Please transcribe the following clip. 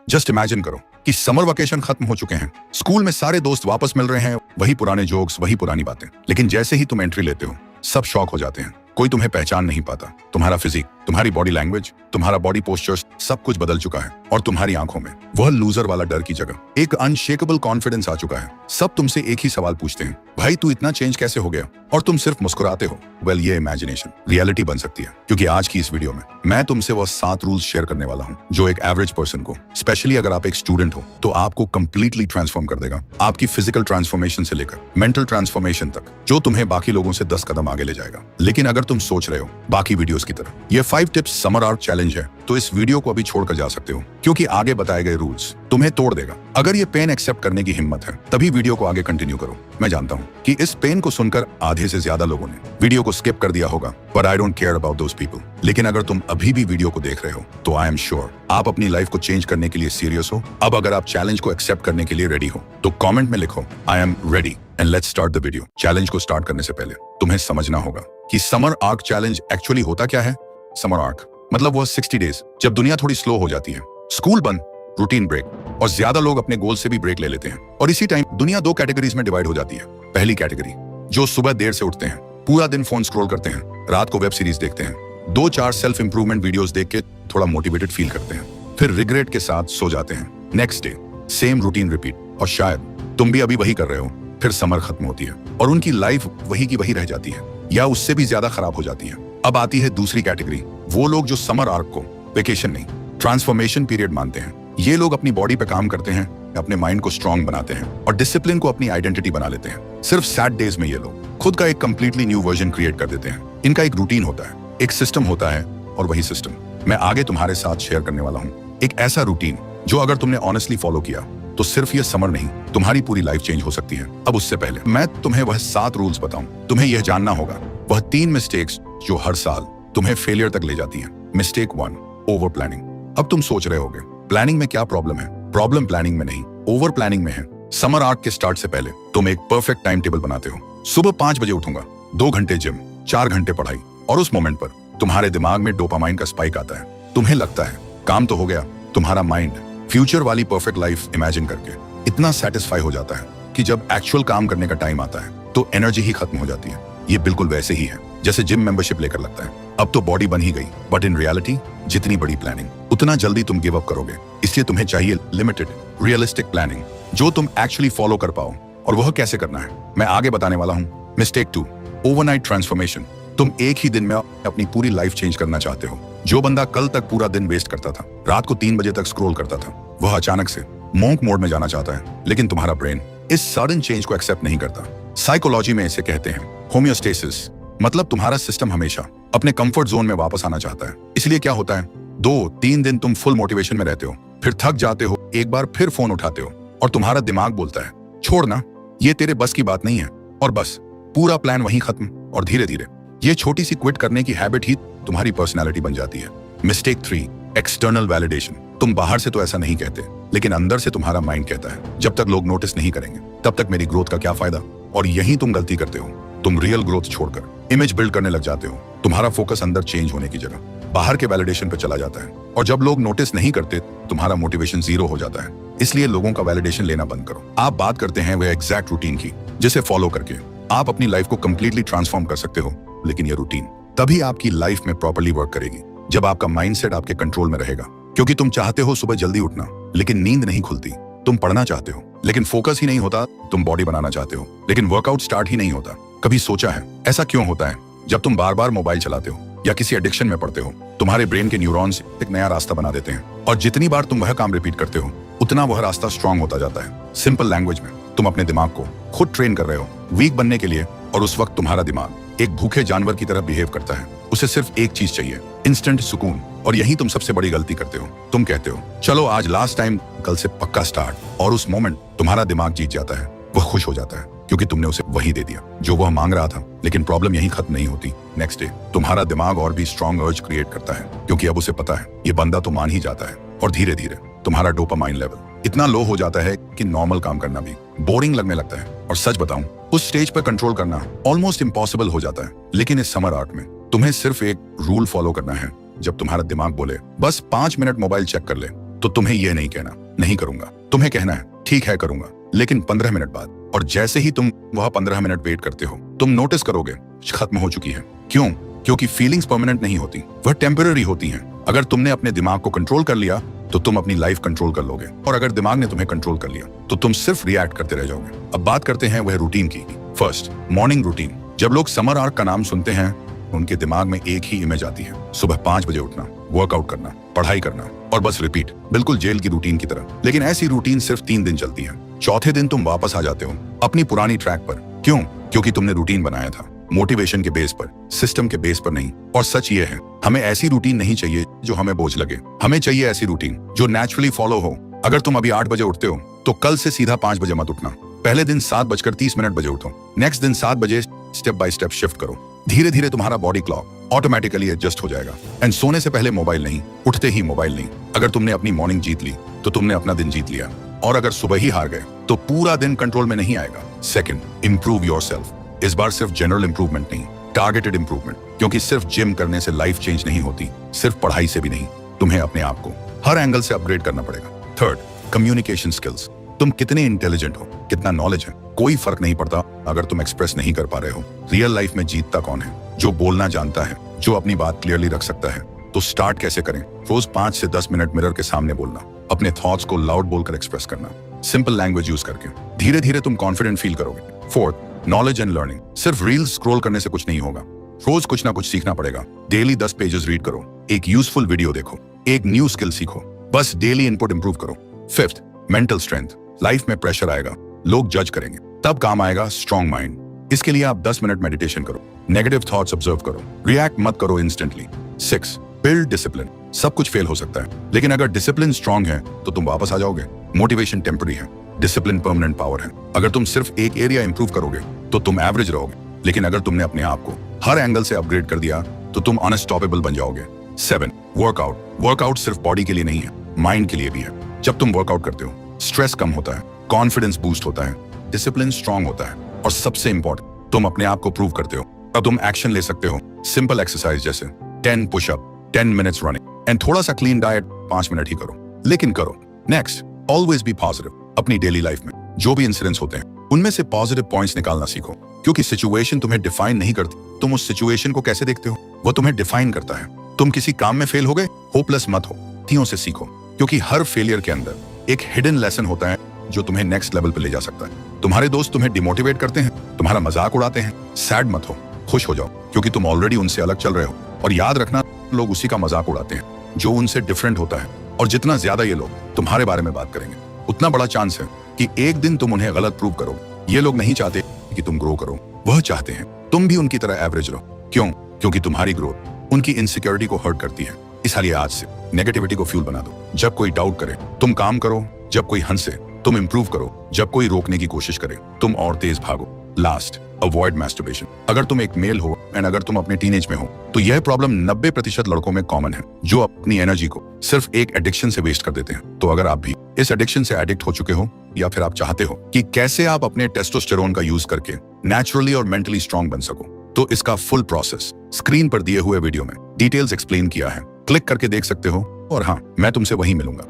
Just imagine करो कि summer vacation खत्म हो चुके हैं, स्कूल में सारे दोस्त वापस मिल रहे हैं, वही पुराने जोक्स, वही पुरानी बातें। लेकिन जैसे ही तुम एंट्री लेते हो, सब शॉक हो जाते हैं। कोई तुम्हें पहचान नहीं पाता। तुम्हारा फिजिक, तुम्हारी बॉडी लैंग्वेज, तुम्हारा बॉडी पोस्चर्स, सब कुछ बदल चुका है। और तुम्हारी आंखों में वह लूजर वाला डर की जगह एक अनशेकेबल कॉन्फिडेंस आ चुका है। सब तुमसे एक ही सवाल पूछते हैं, भाई तू इतना चेंज कैसे हो गया? और तुम सिर्फ मुस्कुराते हो। वेल, ये इमेजिनेशन रियलिटी बन सकती है, क्योंकि आज की इस वीडियो में मैं तुमसे वह 7 रूल्स शेयर करने वाला हूँ जो एक एवरेज पर्सन को, स्पेशली अगर आप एक स्टूडेंट हो, तो आपको कंप्लीटली ट्रांसफॉर्म कर देगा। आपकी फिजिकल ट्रांसफॉर्मेशन से लेकर मेंटल ट्रांसफॉर्मेशन तक, जो तुम्हें बाकी लोगों से 10 कदम आगे ले जाएगा। लेकिन अगर तुम सोच रहे हो बाकी वीडियोस की तरह ये 5 टिप्स समर आर्क चैलेंज है, तो इस वीडियो को अभी छोड़कर जा सकते हो, क्योंकि आगे बताए गए रूल्स तुम्हें तोड़ देगा। अगर ये पेन एक्सेप्ट करने की हिम्मत है, तभी वीडियो को आगे कंटिन्यू करो। मैं जानता हूँ कि इस पेन को सुनकर आधे से ज्यादा लोगों ने वीडियो को स्किप कर दिया होगा, but I don't care about those people. लेकिन अगर तुम अभी भी वीडियो को देख रहे हो, तो आई एम श्योर आप अपनी लाइफ को चेंज करने के लिए सीरियस हो। अब अगर आप चैलेंज को एक्सेप्ट करने के लिए रेडी हो, तो कॉमेंट में लिखो I am ready and let's start the video. Challenge को स्टार्ट करने से पहले तुम्हें समझना होगा कि समर आर्क चैलेंज एक्चुअली होता क्या है। समर आर्क मतलब वह 60 डेज जब दुनिया थोड़ी स्लो हो जाती है, स्कूल बंद, रूटीन ब्रेक, और ज्यादा लोग अपने गोल से भी ब्रेक ले लेते हैं। और इसी टाइम दुनिया 2 कैटेगरीज में डिवाइड हो जाती है। पहली कैटेगरी, जो सुबह देर से उठते हैं, पूरा दिन फोन स्क्रॉल करते हैं, रात को वेब सीरीज देखते हैं, 2-4 सेल्फ इंप्रूवमेंट वीडियोस देख के थोड़ा मोटिवेटेड फील करते हैं, फिर रिग्रेट के साथ सो जाते हैं। Next day same routine repeat, और शायद तुम भी अभी वही कर रहे हो। फिर समर खत्म होती है और उनकी लाइफ वही की वही रह जाती है, या उससे भी ज्यादा खराब हो जाती है। अब आती है दूसरी कैटेगरी, वो लोग जो समर आर्क को वेकेशन नहीं, ट्रांसफॉर्मेशन पीरियड मानते हैं। ये लोग अपनी बॉडी पे काम करते हैं, अपने माइंड को स्ट्रांग बनाते हैं और डिसिप्लिन को अपनी आइडेंटिटी बना लेते हैं। सिर्फ सैड डेज में ये लोग खुद का एक कंप्लीटली न्यू वर्जन क्रिएट कर देते हैं। इनका एक रूटीन होता है, एक सिस्टम होता है, और वही सिस्टम मैं आगे तुम्हारे साथ शेयर करने वाला हूँ। एक ऐसा रूटीन जो अगर तुमने ऑनेस्टली फॉलो किया, तो सिर्फ ये समर नहीं, तुम्हारी पूरी लाइफ चेंज हो सकती है। अब उससे पहले मैं तुम्हें वह 7 रूल्स बताऊं, तुम्हें यह जानना होगा वह 3 मिस्टेक्स जो हर साल तुम्हें फेलियर तक ले जाती हैं। Mistake 1, over planning. अब तुम सोच रहे होगे, प्लानिंग में क्या प्रॉब्लम है? प्रॉब्लम प्लानिंग में नहीं, ओवर प्लानिंग में है। समर आर्क के स्टार्ट से पहले तुम एक परफेक्ट टाइम टेबल बनाते हो। सुबह 5 बजे उठूंगा, 2 घंटे जिम, 4 घंटे पढ़ाई, और उस मोमेंट पर तुम्हारे दिमाग में डोपामाइन का स्पाइक आता है। तुम्हें लगता है काम तो हो गया। तुम्हारा माइंड फ्यूचर वाली परफेक्ट लाइफ इमेजिन करके इतना सेटिस्फाई हो जाता है कि जब एक्चुअल काम करने का टाइम आता है, तो एनर्जी ही खत्म हो जाती है। ये बिल्कुल वैसे ही है जैसे जिम मेंबरशिप लेकर लगता है अब तो बॉडी बन ही गई, बट इन रियलिटी जितनी बड़ी प्लानिंग, उतना जल्दी तुम गिव अप करोगे। इसलिए तुम्हें चाहिए लिमिटेड, रियलिस्टिक प्लानिंग जो तुम एक्चुअली फॉलो कर पाओ। और वह कैसे करना है, मैं आगे बताने वाला हूँ। Mistake 2, overnight transformation. तुम एक ही दिन में अपनी पूरी लाइफ चेंज करना चाहते हो। जो बंदा कल तक पूरा दिन वेस्ट करता था, रात को 3 बजे तक स्क्रॉल करता था, वह अचानक से मॉन्क मोड में जाना चाहता है। लेकिन तुम्हारा ब्रेन इस सडन चेंज को एक्सेप्ट नहीं करता। साइकोलॉजी में इसे कहते हैं होमियोस्टेसिस, मतलब तुम्हारा सिस्टम हमेशा अपने कंफर्ट जोन में वापस आना चाहता है। इसलिए क्या होता है, 2-3 दिन तुम फुल मोटिवेशन में रहते हो, फिर थक जाते हो, एक बार फिर फोन उठाते हो, और तुम्हारा दिमाग बोलता है छोड़ना, ये तेरे बस की बात नहीं है, और बस पूरा प्लान वहीं खत्म। और धीरे धीरे ये छोटी सी क्विट करने की हैबिट ही तुम्हारी पर्सनैलिटी बन जाती है। Mistake 3, external validation. तुम बाहर से तो ऐसा नहीं कहते, लेकिन अंदर से तुम्हारा माइंड कहता है जब तक लोग नोटिस नहीं करेंगे, तब तक मेरी ग्रोथ का क्या फायदा। और यही तुम गलती करते हो। तुम रियल ग्रोथ छोड़कर इमेज बिल्ड करने लग जाते हो। तुम्हारा फोकस अंदर चेंज होने की जगह बाहर के वैलिडेशन पे चला जाता है, और जब लोग नोटिस नहीं करते, तुम्हारा मोटिवेशन 0 हो जाता है। इसलिए लोगों का वैलिडेशन लेना बंद करो। आप बात करते हैं वह एग्जैक्ट रूटीन की, जिसे फॉलो करके आप अपनी लाइफ को कंप्लीटली ट्रांसफॉर्म कर सकते हो। लेकिन यह रूटीन तभी आपकी लाइफ में प्रॉपर्ली वर्क करेगी जब आपका माइंडसेट आपके कंट्रोल में रहेगा। क्योंकि तुम चाहते हो सुबह जल्दी उठना, लेकिन नींद नहीं खुलती। तुम पढ़ना चाहते हो, लेकिन फोकस ही नहीं होता। तुम बॉडी बनाना चाहते हो, लेकिन वर्कआउट स्टार्ट ही नहीं होता। कभी सोचा है ऐसा क्यों होता है? जब तुम बार बार मोबाइल चलाते हो या किसी एडिक्शन में पड़ते हो, तुम्हारे ब्रेन के न्यूरॉन्स एक नया रास्ता बना देते हैं, और जितनी बार तुम वह काम रिपीट करते हो, उतना वह रास्ता स्ट्रांग होता जाता है। सिंपल लैंग्वेज में, तुम अपने दिमाग को खुद ट्रेन कर रहे हो वीक बनने के लिए, और उस वक्त तुम्हारा दिमाग एक भूखे जानवर की तरह बिहेव करता है। उसे सिर्फ एक चीज चाहिए, इंस्टेंट सुकून। और यही तुम सबसे बड़ी गलती करते हो। तुम कहते हो चलो आज लास्ट टाइम, कल से पक्का स्टार्ट, और उस मोमेंट तुम्हारा दिमाग जीत जाता है। वह खुश हो जाता है क्योंकि तुमने उसे वही दे दिया जो वह मांग रहा था। लेकिन प्रॉब्लम यही खत्म नहीं होती। नेक्स्ट डे तुम्हारा दिमाग और भी स्ट्रॉन्ग अर्ज क्रिएट करता है, क्योंकि अब उसे पता है ये बंदा तो मान ही जाता है। और धीरे धीरे तुम्हारा डोपामाइन लेवल इतना लो हो जाता है कि नॉर्मल काम करना भी बोरिंग लगने लगता है। और सच बताऊं, उस स्टेज पर कंट्रोल करना ऑलमोस्ट इम्पॉसिबल हो जाता है। लेकिन इस समर आर्क में तुम्हें सिर्फ एक रूल फॉलो करना है। जब तुम्हारा दिमाग बोले बस 5 मिनट मोबाइल चेक कर ले, तो तुम्हें यह नहीं कहना नहीं करूंगा, तुम्हें कहना है ठीक है करूंगा, लेकिन 15 मिनट बाद। और जैसे ही तुम वह 15 मिनट वेट करते हो, तुम नोटिस करोगे खत्म हो चुकी है। क्यों? क्योंकि फीलिंग्स परमानेंट नहीं होती, वह टेम्पररी होती हैं। अगर तुमने अपने दिमाग को कंट्रोल कर लिया तो तुम अपनी लाइफ कंट्रोल कर लोगे, और अगर दिमाग ने तुम्हें कंट्रोल कर लिया तो तुम सिर्फ रिएक्ट करते रह जाओगे। अब बात करते हैं वह रूटीन की। First, morning routine. जब लोग समर आर्क का नाम सुनते हैं, उनके दिमाग में एक ही इमेज आती है, सुबह 5 बजे उठना, वर्कआउट करना, पढ़ाई करना और बस रिपीट, बिल्कुल जेल की रूटीन की तरह। लेकिन ऐसी रूटीन सिर्फ 3 दिन चलती है। चौथे दिन तुम वापस आ जाते हो अपनी पुरानी ट्रैक पर। क्यों? क्योंकि तुमने रूटीन बनाया था, मोटिवेशन के बेस पर, सिस्टम के बेस पर नहीं। और सच ये है, हमें ऐसी रूटीन नहीं चाहिए जो हमें बोझ लगे। हमें चाहिए ऐसी रूटीन जो नेचुरली फॉलो हो। अगर तुम अभी 8 बजे उठते हो तो कल से सीधा 5 बजे मत उठना। पहले दिन 7:30 बजे उठो, नेक्स्ट दिन 7 बजे स्टेप बाय स्टेप शिफ्ट करो। धीरे धीरे तुम्हारा बॉडी क्लॉक ऑटोमेटिकली एडजस्ट हो जाएगा। एंड सोने से पहले मोबाइल नहीं, उठते ही मोबाइल नहीं। अगर तुमने अपनी मॉर्निंग जीत ली तो तुमने अपना दिन जीत लिया। और अगर सुबह ही हार गए तो पूरा दिन कंट्रोल में नहीं आएगा। Second, improve yourself. इस बार सिर्फ जनरल इंप्रूवमेंट नहीं, टारगेटेड इंप्रूवमेंट। क्योंकि सिर्फ जिम करने से लाइफ चेंज नहीं होती, सिर्फ पढ़ाई से भी नहीं। तुम्हें अपने आप को हर एंगल से अपग्रेड करना पड़ेगा। Third, communication skills. तुम कितने इंटेलिजेंट हो, कितना नॉलेज है, कोई फर्क नहीं पड़ता अगर तुम एक्सप्रेस नहीं कर पा रहे हो। रियल लाइफ में जीतता कौन है? जो बोलना जानता है, जो अपनी बात क्लियरली रख सकता है। तो स्टार्ट कैसे करें? रोज 5 से 10 मिनट मिरर के सामने बोलना, अपने थॉट्स को लाउड बोलकर एक्सप्रेस करना, सिंपल लैंग्वेज यूज करके। धीरे धीरे तुम कॉन्फिडेंट फील करोगे। Fourth, knowledge and learning. सिर्फ रील्स स्क्रॉल करने से कुछ नहीं होगा, रोज कुछ ना कुछ सीखना पड़ेगा। डेली 10 पेजेस रीड करो, एक यूजफुल वीडियो देखो, एक न्यू स्किल सीखो, बस डेली इनपुट इंप्रूव करो। Fifth, mental strength. लाइफ में प्रेशर आएगा, लोग जज करेंगे, तब काम आएगा स्ट्रॉन्ग माइंड। इसके लिए आप 10 मिनट मेडिटेशन करो, नेगेटिव थॉट्स ऑब्जर्व करो, रिएक्ट मत करो इंस्टेंटली। 6, build discipline. सब कुछ फेल हो सकता है, लेकिन अगर डिसिप्लिन स्ट्रॉन्ग है तो तुम वापस आ जाओगे। मोटिवेशन टेम्पररी है, डिसिप्लिन परमानेंट पावर है। अगर तुम सिर्फ एक एरिया इंप्रूव करोगे तो तुम एवरेज रहोगे, लेकिन अगर तुमने अपने आप को हर एंगल से अपग्रेड कर दिया तो तुम अनस्टॉपेबल बन जाओगे। 7, वर्कआउट। वर्कआउट सिर्फ बॉडी के लिए नहीं है, माइंड के लिए भी है। जब तुम वर्कआउट करते हो, स्ट्रेस कम होता है, कॉन्फिडेंस बूस्ट होता है, डिसिप्लिन स्ट्रांग होता है, और सबसे इंपॉर्टेंट, तुम अपने आप को प्रूव करते हो। अब तुम एक्शन ले सकते हो, सिंपल एक्सरसाइज जैसे 10 पुशअप, 10 मिनट्स रनिंग एंड थोड़ा सा क्लीन डाइट 5 मिनट ही करो, लेकिन करो। Next, always be positive. अपनी डेली लाइफ में जो भी इंसिडेंट्स होते हैं उनमें से पॉजिटिव पॉइंट्स निकालना सीखो, क्योंकि सिचुएशन तुम्हें डिफाइन नहीं करती, तुम उस सिचुएशन को कैसे देखते हो वो तुम्हें डिफाइन करता है। तुम किसी काम में फेल हो गए, होपलेस मत हो, गलतियों से सीखो, क्योंकि हर फेलियर के अंदर एक हिडन लेसन होता है जो तुम्हें नेक्स्ट लेवल पे ले जा सकता है। तुम्हारे दोस्त तुम्हें डिमोटिवेट करते हैं, तुम्हारा मजाक उड़ाते हैं, सैड मत हो, खुश हो जाओ, क्योंकि तुम ऑलरेडी उनसे अलग चल रहे हो। और याद रखना, लोग उसी का मजाक उड़ाते हैं जो उनसे डिफरेंट होता है, और जितना ज्यादा ये लोग तुम्हारे बारे में बात करेंगे उतना बड़ा चांस है कि एक दिन तुम उन्हें गलत प्रूव करो। ये लोग नहीं चाहते कि तुम ग्रो करो, वह चाहते हैं तुम भी उनकी तरह एवरेज रहो। क्यों? क्योंकि तुम्हारी ग्रोथ उनकी इनसिक्योरिटी को हर्ट करती है। इसलिए आज से नेगेटिविटी को फ्यूल बना दो। जब कोई डाउट करे तुम काम करो, जब कोई हंसे तुम इंप्रूव करो, जब कोई रोकने की कोशिश करे तुम और तेज भागो। Last, avoid masturbation. अगर तुम एक मेल हो एंड अगर तुम अपने टीनेज में हो तो यह प्रॉब्लम 90% लड़कों में कॉमन है, जो अपनी एनर्जी को सिर्फ एक एडिक्शन से वेस्ट कर देते हैं। तो अगर आप भी इस एडिक्शन से एडिक्ट हो चुके हो, या फिर आप चाहते हो कि कैसे आप अपने टेस्टोस्टेरोन का यूज करके नेचुरली और मेंटली स्ट्रांग बन सको, तो इसका फुल प्रोसेस स्क्रीन पर दिए हुए वीडियो में डिटेल्स एक्सप्लेन किया है, क्लिक करके देख सकते हो। और हाँ, मैं तुमसे वहीं मिलूंगा।